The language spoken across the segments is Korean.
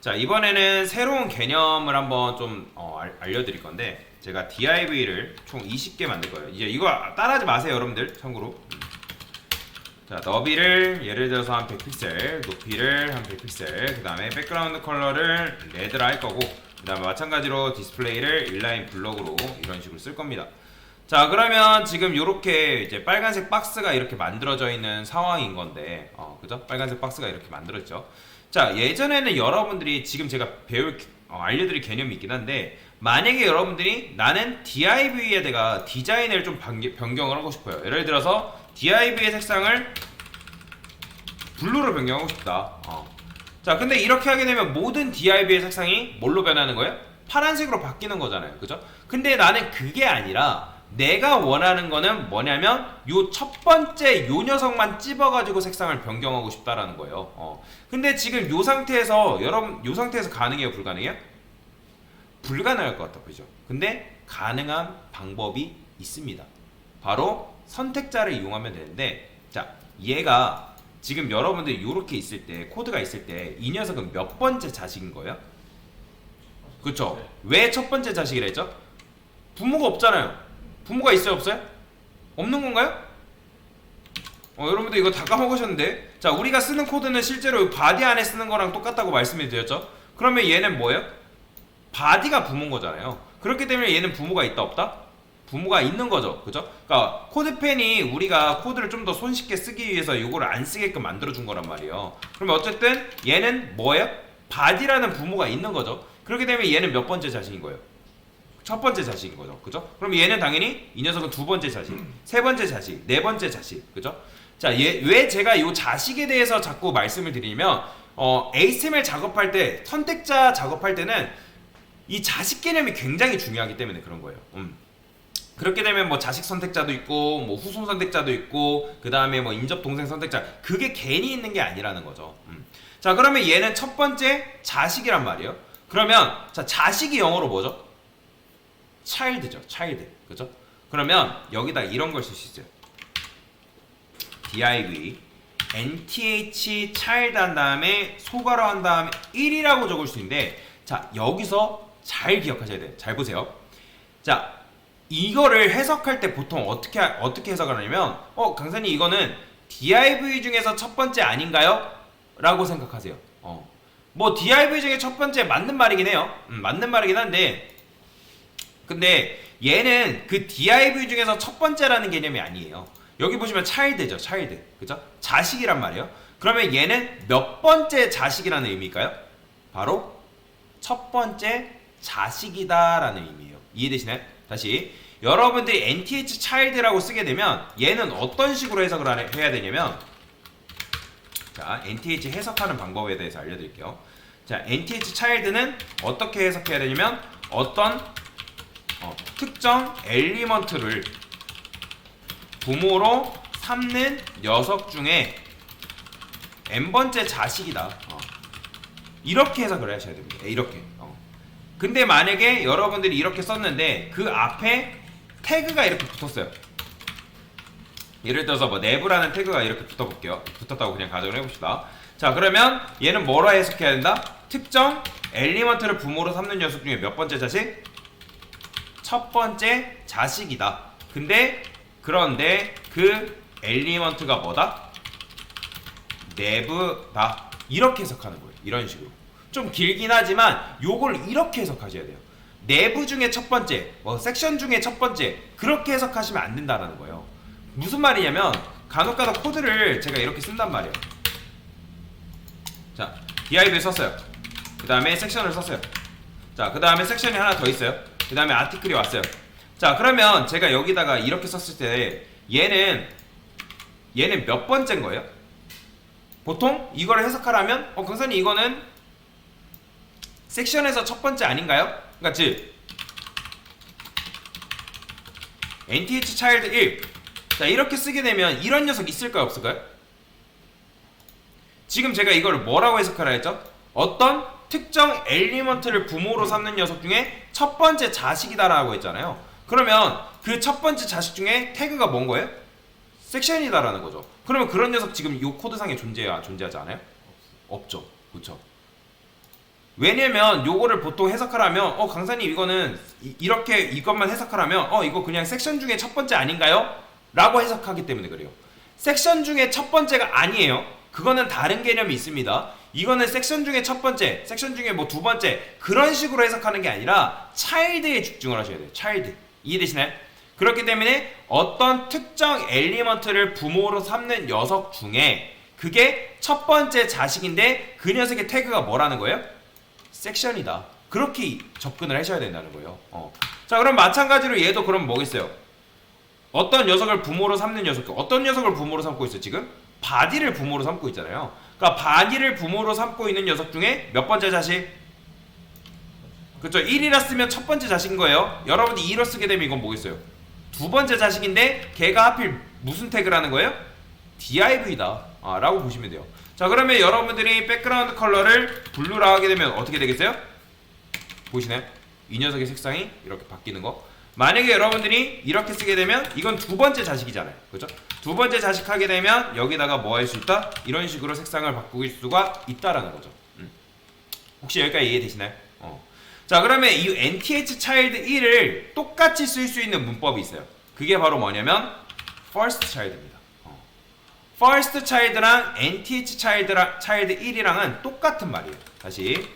자, 이번에는 새로운 개념을 한번 좀 알려드릴 건데, 제가 div를 총 20개 만들 거예요. 이제 이거 따라하지 마세요, 여러분들. 참고로. 자, 너비를 예를 들어서 한 100픽셀, 높이를 한 100픽셀, 그 다음에 백그라운드 컬러를 레드로 할 거고, 그 다음에 마찬가지로 디스플레이를 인라인 블럭으로 이런 식으로 쓸 겁니다. 자, 그러면 지금 이렇게 이제 빨간색 박스가 이렇게 만들어져 있는 상황인 건데, 그죠? 빨간색 박스가 이렇게 만들어졌죠. 자, 예전에는 여러분들이 지금 제가 알려드릴 개념이 있긴 한데, 만약에 여러분들이 나는 div에 내가 디자인을 좀 변경을 하고 싶어요. 예를 들어서 div의 색상을 블루로 변경하고 싶다. 자, 근데 이렇게 하게 되면 모든 div의 색상이 뭘로 변하는 거예요? 파란색으로 바뀌는 거잖아요. 그죠? 근데 나는 그게 아니라 내가 원하는 거는 뭐냐면 요 첫 번째 요 녀석만 찝어가지고 색상을 변경하고 싶다라는 거예요. 근데 지금 요 상태에서 여러분 요 상태에서 가능해요? 불가능해요? 불가능할 것 같아 보이죠? 근데 가능한 방법이 있습니다. 바로 선택자를 이용하면 되는데, 자, 얘가 지금 여러분들이 이렇게 있을 때 코드가 있을 때 이 녀석은 몇 번째 자식인 거예요? 그쵸? 왜 첫 번째 자식이라 했죠? 부모가 없잖아요. 부모가 있어요, 없어요? 없는 건가요? 여러분들 이거 다 까먹으셨는데, 자, 우리가 쓰는 코드는 실제로 바디 안에 쓰는 거랑 똑같다고 말씀을 드렸죠? 그러면 얘는 뭐예요? 바디가 부모인 거잖아요. 그렇기 때문에 얘는 부모가 있다 없다? 부모가 있는 거죠. 그죠? 그러니까 코드펜이 우리가 코드를 좀 더 손쉽게 쓰기 위해서 이거를 안 쓰게끔 만들어 준 거란 말이에요. 그러면 어쨌든 얘는 뭐예요? 바디라는 부모가 있는 거죠. 그렇기 때문에 얘는 몇 번째 자식인 거예요? 첫 번째 자식인 거죠. 그죠? 그럼 얘는 당연히 이 녀석은 두 번째 자식, 세 번째 자식, 네 번째 자식. 그죠? 자, 왜 제가 이 자식에 대해서 자꾸 말씀을 드리냐면 HTML 작업할 때, 선택자 작업할 때는 이 자식 개념이 굉장히 중요하기 때문에 그런 거예요. 그렇게 되면 뭐 자식 선택자도 있고 뭐 후손 선택자도 있고 그 다음에 뭐 인접 동생 선택자, 그게 괜히 있는 게 아니라는 거죠. 자, 그러면 얘는 첫 번째 자식이란 말이에요. 그러면 자, 자식이 영어로 뭐죠? child죠. child. 그죠? 그러면 여기다 이런 걸 쓸 수 있어요. div nth child 한 다음에 소괄호 한 다음에 1이라고 적을 수 있는데, 자, 여기서 잘 기억하셔야 돼요. 잘 보세요. 자, 이거를 해석할 때 보통 어떻게 해석을 하냐면, 강사님 이거는 div 중에서 첫 번째 아닌가요? 라고 생각하세요. 뭐 div 중에 첫 번째 맞는 말이긴 해요. 맞는 말이긴 한데, 근데 얘는 그 div 중에서 첫 번째라는 개념이 아니에요. 여기 보시면 child죠. child. 그죠? 자식이란 말이에요. 그러면 얘는 몇 번째 자식이라는 의미일까요? 바로 첫 번째 자식이다라는 의미예요. 이해되시나요? 다시, 여러분들이 nth child라고 쓰게 되면 얘는 어떤 식으로 해석을 해야 되냐면, 자, nth 해석하는 방법에 대해서 알려드릴게요. 자, nth child는 어떻게 해석해야 되냐면 어떤 특정 엘리먼트를 부모로 삼는 녀석 중에 n번째 자식이다. 이렇게 해석을 하셔야 됩니다. 이렇게. 근데 만약에 여러분들이 이렇게 썼는데 그 앞에 태그가 이렇게 붙었어요. 예를 들어서 뭐 never라는 태그가 이렇게 붙어볼게요. 붙었다고 그냥 가정을 해봅시다. 자, 그러면 얘는 뭐라 해석해야 된다? 특정 엘리먼트를 부모로 삼는 녀석 중에 몇 번째 자식? 첫 번째 자식이다. 그런데 그 엘리먼트가 뭐다? never다. 이렇게 해석하는 거예요. 이런 식으로. 좀 길긴 하지만 요걸 이렇게 해석하셔야 돼요. 내부 중에 첫 번째, 뭐 섹션 중에 첫 번째, 그렇게 해석하시면 안 된다는 거예요. 무슨 말이냐면 간혹가다 코드를 제가 이렇게 쓴단 말이에요. 자, div를 썼어요. 그 다음에 섹션을 썼어요. 자, 그 다음에 섹션이 하나 더 있어요. 그 다음에 아티클이 왔어요. 자, 그러면 제가 여기다가 이렇게 썼을 때 얘는 몇 번째인 거예요? 보통 이걸 해석하려면 강사님 이거는 섹션에서 첫 번째 아닌가요? 그러니까 즉 nth child 1. 자, 이렇게 쓰게 되면 이런 녀석 있을까요? 없을까요? 지금 제가 이걸 뭐라고 해석하라 했죠? 어떤 특정 엘리먼트를 부모로 삼는 녀석 중에 첫 번째 자식이다라고 했잖아요. 그러면 그 첫 번째 자식 중에 태그가 뭔 거예요? 섹션이다라는 거죠. 그러면 그런 녀석 지금 이 코드상에 존재하지 않아요? 없죠. 그렇죠? 왜냐면 요거를 보통 해석하라면 강사님 이거는 이렇게 이것만 해석하라면 이거 그냥 섹션 중에 첫 번째 아닌가요? 라고 해석하기 때문에 그래요. 섹션 중에 첫 번째가 아니에요. 그거는 다른 개념이 있습니다. 이거는 섹션 중에 첫 번째, 섹션 중에 뭐 두 번째 그런 식으로 해석하는 게 아니라 차일드에 집중을 하셔야 돼요. 차일드. 이해되시나요? 그렇기 때문에 어떤 특정 엘리먼트를 부모로 삼는 녀석 중에 그게 첫 번째 자식인데 그 녀석의 태그가 뭐라는 거예요? 섹션이다. 그렇게 접근을 하셔야 된다는 거예요. 자, 그럼 마찬가지로 얘도 그럼 뭐겠어요? 어떤 녀석을 부모로 삼는 녀석, 어떤 녀석을 부모로 삼고 있어 지금? 바디를 부모로 삼고 있잖아요. 그러니까 바디를 부모로 삼고 있는 녀석 중에 몇 번째 자식? 그렇죠. 1이라 쓰면 첫 번째 자식인 거예요. 여러분이 2로 쓰게 되면 이건 뭐겠어요? 두 번째 자식인데 걔가 하필 무슨 태그라는 거예요? div다 라고 보시면 돼요. 자, 그러면 여러분들이 백그라운드 컬러를 블루로 하게 되면 어떻게 되겠어요? 보이시나요? 이 녀석의 색상이 이렇게 바뀌는 거. 만약에 여러분들이 이렇게 쓰게 되면 이건 두 번째 자식이잖아요. 그렇죠? 두 번째 자식 하게 되면 여기다가 뭐 할 수 있다? 이런 식으로 색상을 바꿀 수가 있다라는 거죠. 혹시 여기까지 이해되시나요? 자, 그러면 이 nth child 1을 똑같이 쓸 수 있는 문법이 있어요. 그게 바로 뭐냐면 first child입니다. first child랑 nth child 1이랑은 똑같은 말이에요. 다시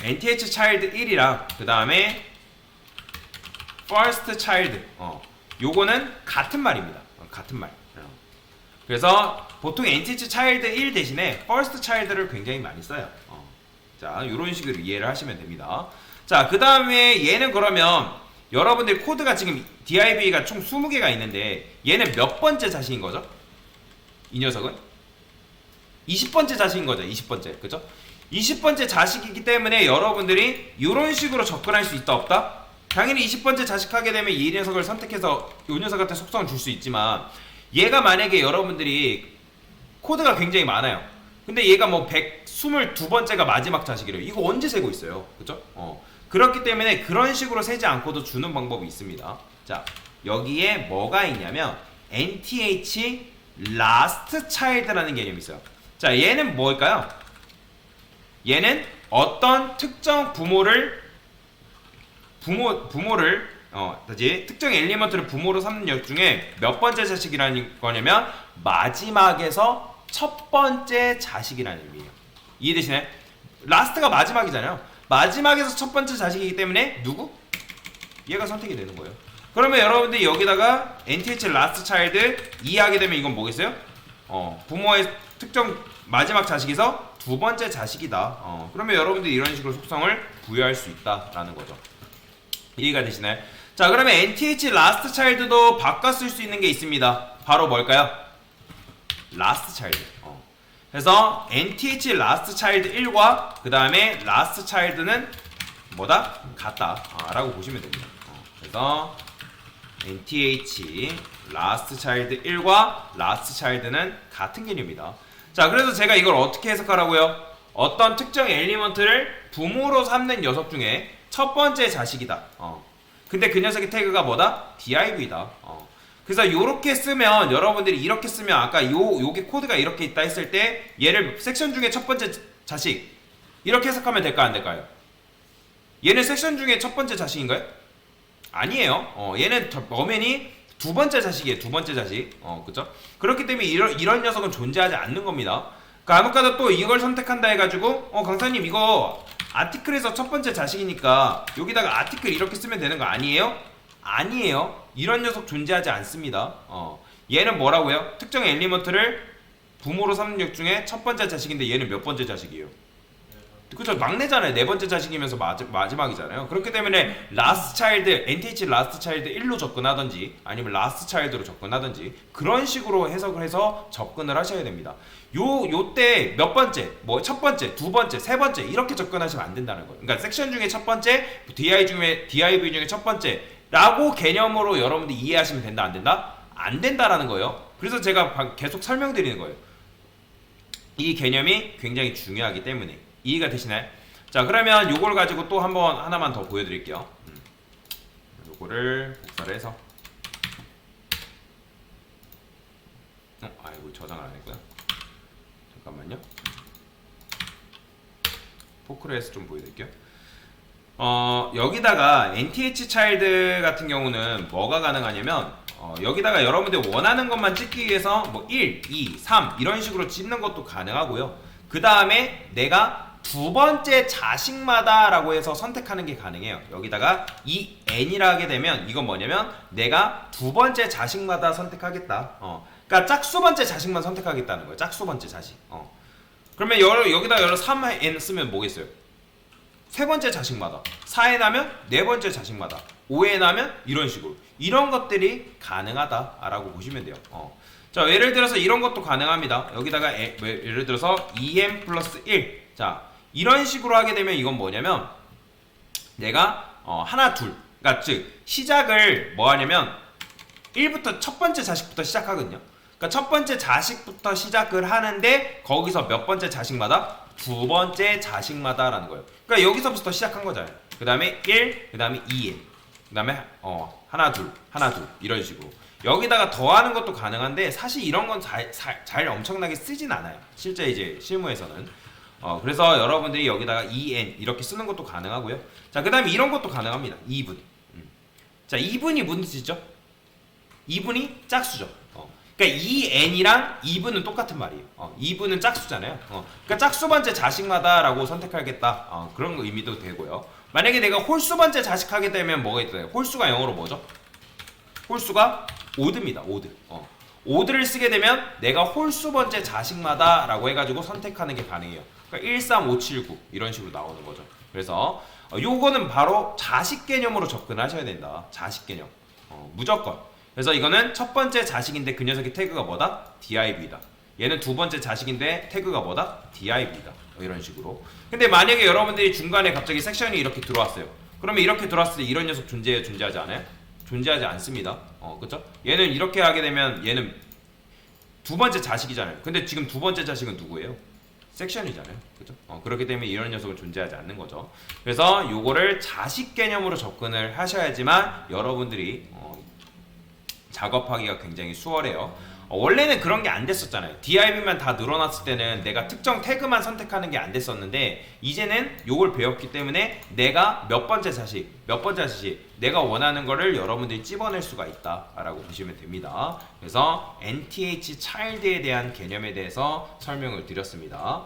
nth child 1이랑 그 다음에 first child 요거는 같은 말입니다. 같은 말. 그래서 보통 nth child 1 대신에 first child를 굉장히 많이 써요. 자, 이런 식으로 이해를 하시면 됩니다. 자, 그 다음에 얘는 그러면 여러분들 코드가 지금 div가 총 20개가 있는데 얘는 몇 번째 자식인 거죠? 이 녀석은 20번째 자식인 거죠. 20번째. 그죠? 20번째 자식이기 때문에 여러분들이 이런 식으로 접근할 수 있다 없다? 당연히 20번째 자식 하게 되면 이 녀석을 선택해서 이 녀석한테 속성을 줄 수 있지만 얘가 만약에 여러분들이 코드가 굉장히 많아요. 근데 얘가 뭐 122번째가 마지막 자식이래요. 이거 언제 세고 있어요? 그죠? 그렇기 때문에 그런 식으로 세지 않고도 주는 방법이 있습니다. 자, 여기에 뭐가 있냐면 nth last child라는 개념이 있어요. 자, 얘는 뭘까요? 얘는 어떤 특정 부모를 특정 엘리먼트를 부모로 삼는 역 중에 몇 번째 자식이라는 거냐면 마지막에서 첫 번째 자식이라는 의미예요. 이해되시나요? 라스트가 마지막이잖아요. 마지막에서 첫 번째 자식이기 때문에 누구? 얘가 선택이 되는 거예요. 그러면 여러분들이 여기다가 nth last child 2 하게 되면 이건 뭐겠어요? 부모의 특정 마지막 자식에서 두 번째 자식이다. 그러면 여러분들이 이런 식으로 속성을 부여할 수 있다라는 거죠. 이해가 되시나요? 자, 그러면 nth last child도 바꿔 쓸 수 있는 게 있습니다. 바로 뭘까요? last child. 그래서 nth last child 1과 그 다음에 last child는 뭐다? 같다 라고 보시면 됩니다. 그래서 nth last child 1과 last child는 같은 개념이다. 자, 그래서 제가 이걸 어떻게 해석하라고요? 어떤 특정 엘리먼트를 부모로 삼는 녀석 중에 첫 번째 자식이다. 근데 그 녀석의 태그가 뭐다? div다. 그래서 요렇게 쓰면 여러분들이 이렇게 쓰면 아까 요게 코드가 이렇게 있다 했을 때 얘를 섹션 중에 첫 번째 자식 이렇게 해석하면 될까 안 될까요? 얘는 섹션 중에 첫 번째 자식인가요? 아니에요. 얘는 어맨이 두 번째 자식이에요. 두 번째 자식. 그죠? 그렇기 때문에 이런 녀석은 존재하지 않는 겁니다. 그러니까 아무까도 또 이걸 선택한다 해가지고 강사님 이거 아티클에서 첫 번째 자식이니까 여기다가 아티클 이렇게 쓰면 되는 거 아니에요? 아니에요. 이런 녀석 존재하지 않습니다. 얘는 뭐라고요? 특정 엘리먼트를 부모로 삼는 역 중에 첫 번째 자식인데 얘는 몇 번째 자식이에요? 그쵸, 막내잖아요. 네 번째 자식이면서 마지막이잖아요. 그렇기 때문에 last child, nth last child 1로 접근하든지 아니면 last child로 접근하든지 그런 식으로 해석을 해서 접근을 하셔야 됩니다. 요때 몇 번째, 뭐 첫 번째, 두 번째, 세 번째 이렇게 접근하시면 안 된다는 거예요. 그러니까 섹션 중에 첫 번째, div 중에 첫 번째 라고 개념으로 여러분들이 이해하시면 된다 안 된다? 안 된다라는 거예요. 그래서 제가 계속 설명드리는 거예요. 이 개념이 굉장히 중요하기 때문에. 이해가 되시나요? 자, 그러면 요걸 가지고 또 하나만 더 보여드릴게요. 요거를 복사를 해서 아이고 저장을 안 했고요. 잠깐만요. 포크레스 좀 보여드릴게요. 여기다가 NTH 차일드 같은 경우는 뭐가 가능하냐면 여기다가 여러분들 원하는 것만 찍기 위해서 뭐 1, 2, 3 이런 식으로 찍는 것도 가능하고요. 그 다음에 내가 두 번째 자식마다 라고 해서 선택하는 게 가능해요. 여기다가 이 n이라 하게 되면 이건 뭐냐면 내가 두 번째 자식마다 선택하겠다. 그러니까 짝수 번째 자식만 선택하겠다는 거예요. 짝수 번째 자식. 그러면 여기다 3n 쓰면 뭐겠어요? 세 번째 자식마다, 4n 하면 네 번째 자식마다, 5n 하면 이런 식으로 이런 것들이 가능하다라고 보시면 돼요. 자, 예를 들어서 이런 것도 가능합니다. 여기다가 예를 들어서 2n 플러스 1. 자, 이런 식으로 하게 되면 이건 뭐냐면 내가 하나 둘, 그러니까 즉 시작을 뭐 하냐면 1부터 첫 번째 자식부터 시작하거든요. 그러니까 첫 번째 자식부터 시작을 하는데 거기서 몇 번째 자식마다? 두 번째 자식마다라는 거예요. 그러니까 여기서부터 시작한 거잖아요. 그 다음에 1, 그 다음에 2n, 그 다음에 하나 둘 이런 식으로 여기다가 더하는 것도 가능한데 사실 이런 건 잘 엄청나게 쓰진 않아요. 실제 이제 실무에서는. 그래서 여러분들이 여기다가 2n 이렇게 쓰는 것도 가능하고요. 자, 그 다음에 이런 것도 가능합니다. 2분. 자, 2분이 무슨 뜻이죠? 2분이 짝수죠. 그러니까 2n이랑 2분은 똑같은 말이에요. 2분은 짝수잖아요. 그러니까 짝수 번째 자식마다라고 선택하겠다. 그런 거 의미도 되고요. 만약에 내가 홀수 번째 자식하게 되면 뭐가 있어요? 홀수가 영어로 뭐죠? 홀수가 오드입니다. 오드. 오드를 쓰게 되면 내가 홀수 번째 자식마다라고 해가지고 선택하는 게 가능해요. 그러니까 13579 이런 식으로 나오는 거죠. 그래서 요거는 바로 자식 개념으로 접근하셔야 된다. 자식 개념. 무조건. 그래서 이거는 첫 번째 자식인데 그 녀석의 태그가 뭐다? div이다. 얘는 두 번째 자식인데 태그가 뭐다? div이다. 이런 식으로. 근데 만약에 여러분들이 중간에 갑자기 섹션이 이렇게 들어왔어요. 그러면 이렇게 들어왔을 때 이런 녀석 존재해요? 존재하지 않아요? 존재하지 않습니다. 그쵸? 얘는 이렇게 하게 되면 얘는 두 번째 자식이잖아요. 근데 지금 두 번째 자식은 누구예요? 섹션이잖아요. 그죠? 그렇기 때문에 이런 녀석은 존재하지 않는 거죠. 그래서 요거를 자식 개념으로 접근을 하셔야지만 여러분들이 작업하기가 굉장히 수월해요. 원래는 그런 게 안 됐었잖아요. div만 다 늘어났을 때는 내가 특정 태그만 선택하는 게 안 됐었는데 이제는 요걸 배웠기 때문에 내가 몇 번째 자식 내가 원하는 거를 여러분들이 찝어낼 수가 있다라고 보시면 됩니다. 그래서 NTH child에 대한 개념에 대해서 설명을 드렸습니다.